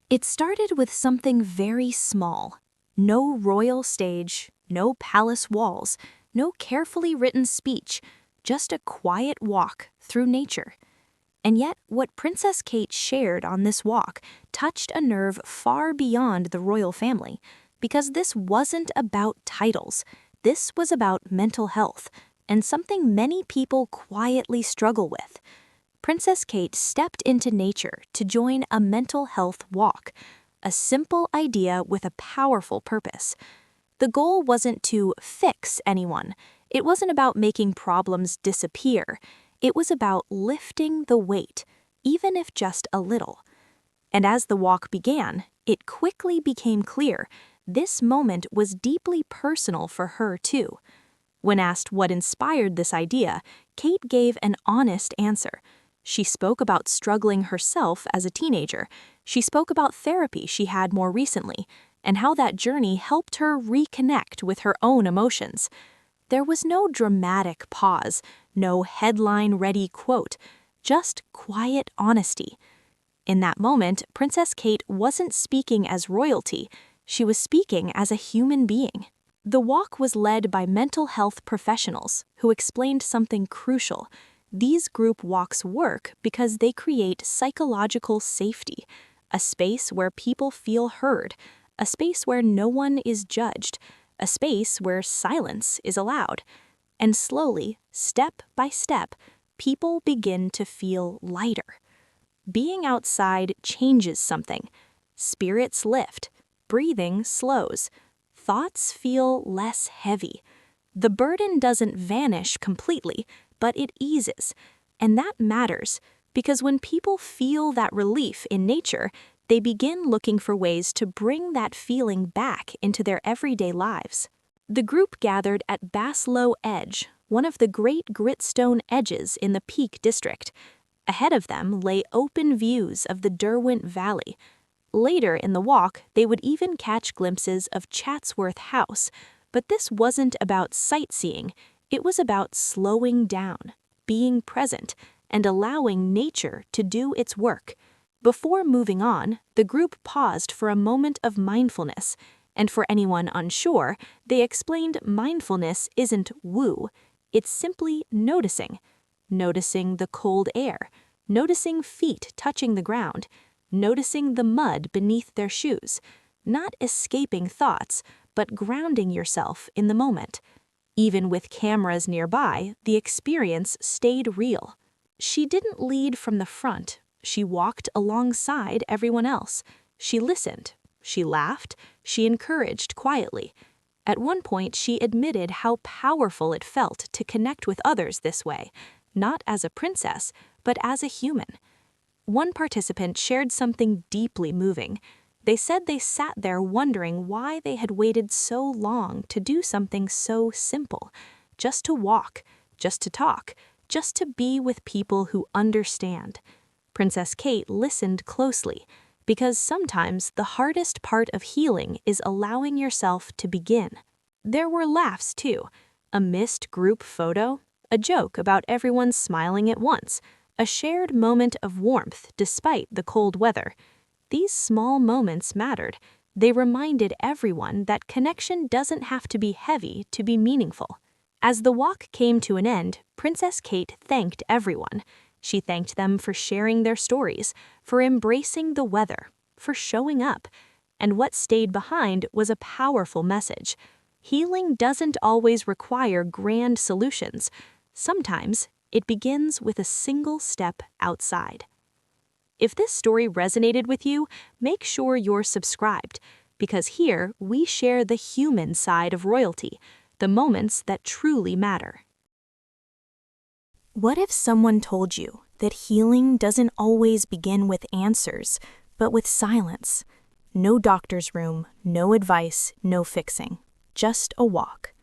It started with something very small. No royal stage, no palace walls, no carefully written speech, just a quiet walk through nature. And yet, what Princess Kate shared on this walk touched a nerve far beyond the royal family, because this wasn't about titles. This was about mental health, and something many people quietly struggle with. Princess Kate stepped into nature to join a mental health walk, a simple idea with a powerful purpose. The goal wasn't to fix anyone. It wasn't about making problems disappear. It was about lifting the weight, even if just a little. And as the walk began, it quickly became clear this moment was deeply personal for her too. When asked what inspired this idea, Kate gave an honest answer. She spoke about struggling herself as a teenager. She spoke about therapy she had more recently, and how that journey helped her reconnect with her own emotions. There was no dramatic pause, no headline-ready quote, just quiet honesty. In that moment, Princess Kate wasn't speaking as royalty. She was speaking as a human being. The walk was led by mental health professionals who explained something crucial. These group walks work because they create psychological safety, a space where people feel heard, a space where no one is judged, a space where silence is allowed. And slowly, step by step, people begin to feel lighter. Being outside changes something. Spirits lift, breathing slows, thoughts feel less heavy. The burden doesn't vanish completely, but it eases. And that matters, because when people feel that relief in nature, they begin looking for ways to bring that feeling back into their everyday lives. The group gathered at Baslow Edge, one of the great gritstone edges in the Peak District. Ahead of them lay open views of the Derwent Valley. Later in the walk, they would even catch glimpses of Chatsworth House, but this wasn't about sightseeing. It was about slowing down, being present, and allowing nature to do its work. Before moving on, the group paused for a moment of mindfulness, and for anyone unsure, they explained mindfulness isn't woo, it's simply noticing. Noticing the cold air, noticing feet touching the ground, noticing the mud beneath their shoes, not escaping thoughts, but grounding yourself in the moment. Even with cameras nearby, the experience stayed real. She didn't lead from the front. She walked alongside everyone else. She listened. She laughed. She encouraged quietly. At one point, she admitted how powerful it felt to connect with others this way, not as a princess, but as a human. One participant shared something deeply moving. They said they sat there wondering why they had waited so long to do something so simple, just to walk, just to talk, just to be with people who understand. Princess Kate listened closely, because sometimes the hardest part of healing is allowing yourself to begin. There were laughs too, a missed group photo, a joke about everyone smiling at once, a shared moment of warmth despite the cold weather. These small moments mattered. They reminded everyone that connection doesn't have to be heavy to be meaningful. As the walk came to an end, Princess Kate thanked everyone. She thanked them for sharing their stories, for embracing the weather, for showing up. And what stayed behind was a powerful message. Healing doesn't always require grand solutions. Sometimes it begins with a single step outside. If this story resonated with you, make sure you're subscribed, because here we share the human side of royalty, the moments that truly matter. What if someone told you that healing doesn't always begin with answers, but with silence? No doctor's room, no advice, no fixing, just a walk.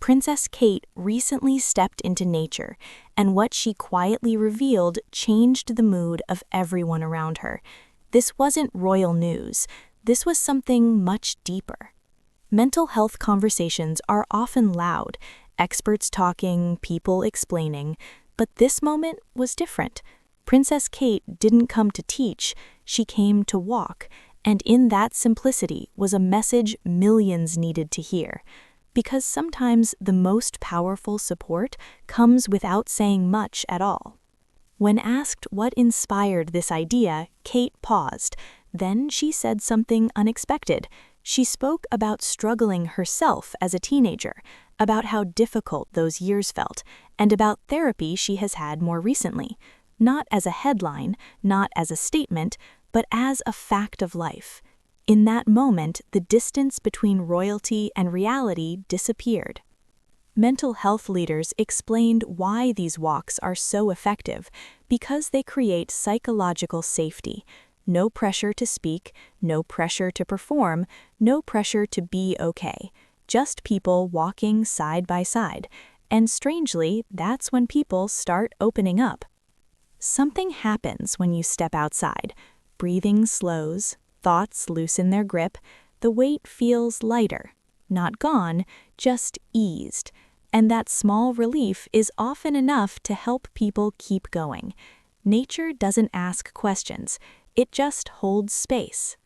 Princess Kate recently stepped into nature, and what she quietly revealed changed the mood of everyone around her. This wasn't royal news. This was something much deeper. Mental health conversations are often loud, experts talking, people explaining, but this moment was different. Princess Kate didn't come to teach, she came to walk, And in that simplicity was a message millions needed to hear. Because sometimes the most powerful support comes without saying much at all. When asked what inspired this idea, Kate paused. Then she said something unexpected. She spoke about struggling herself as a teenager, about how difficult those years felt, and about therapy she has had more recently. Not as a headline, not as a statement, but as a fact of life. In that moment, the distance between royalty and reality disappeared. Mental health leaders explained why these walks are so effective, because they create psychological safety. No pressure to speak, no pressure to perform, no pressure to be okay. Just people walking side by side. And strangely, that's when people start opening up. Something happens when you step outside. Breathing slows, thoughts loosen their grip, the weight feels lighter. Not gone, just eased. And that small relief is often enough to help people keep going. Nature doesn't ask questions, it just holds space.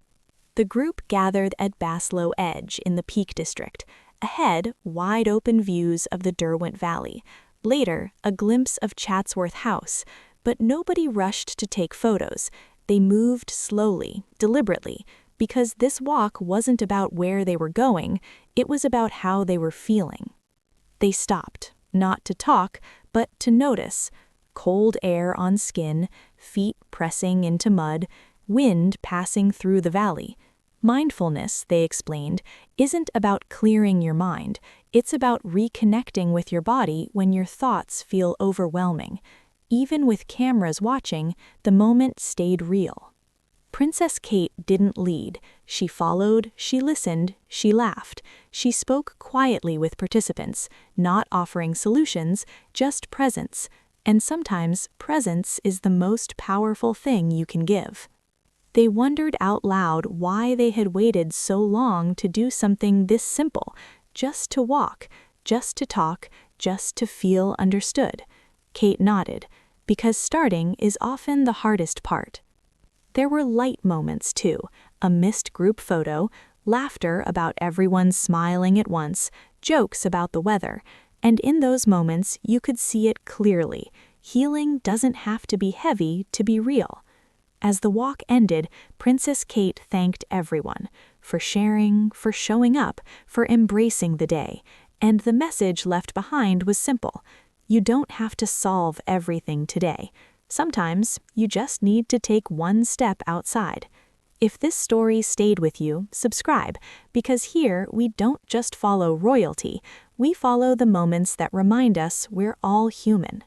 The group gathered at Baslow Edge in the Peak District. Ahead, wide-open views of the Derwent Valley. Later, a glimpse of Chatsworth House. But nobody rushed to take photos. They moved slowly, deliberately, because this walk wasn't about where they were going, it was about how they were feeling. They stopped, not to talk, but to notice. Cold air on skin, feet pressing into mud, wind passing through the valley. Mindfulness, they explained, isn't about clearing your mind, it's about reconnecting with your body when your thoughts feel overwhelming. Even with cameras watching, the moment stayed real. Princess Kate didn't lead. She followed, she listened, she laughed. She spoke quietly with participants, not offering solutions, just presence. And sometimes, presence is the most powerful thing you can give. They wondered out loud why they had waited so long to do something this simple, just to walk, just to talk, just to feel understood. Kate nodded, because starting is often the hardest part. There were light moments too, a missed group photo, laughter about everyone smiling at once, jokes about the weather, and in those moments you could see it clearly. Healing doesn't have to be heavy to be real. As the walk ended, Princess Kate thanked everyone for sharing, for showing up, for embracing the day, and the message left behind was simple. You don't have to solve everything today. Sometimes you just need to take one step outside. If this story stayed with you, subscribe, because here we don't just follow royalty, we follow the moments that remind us we're all human.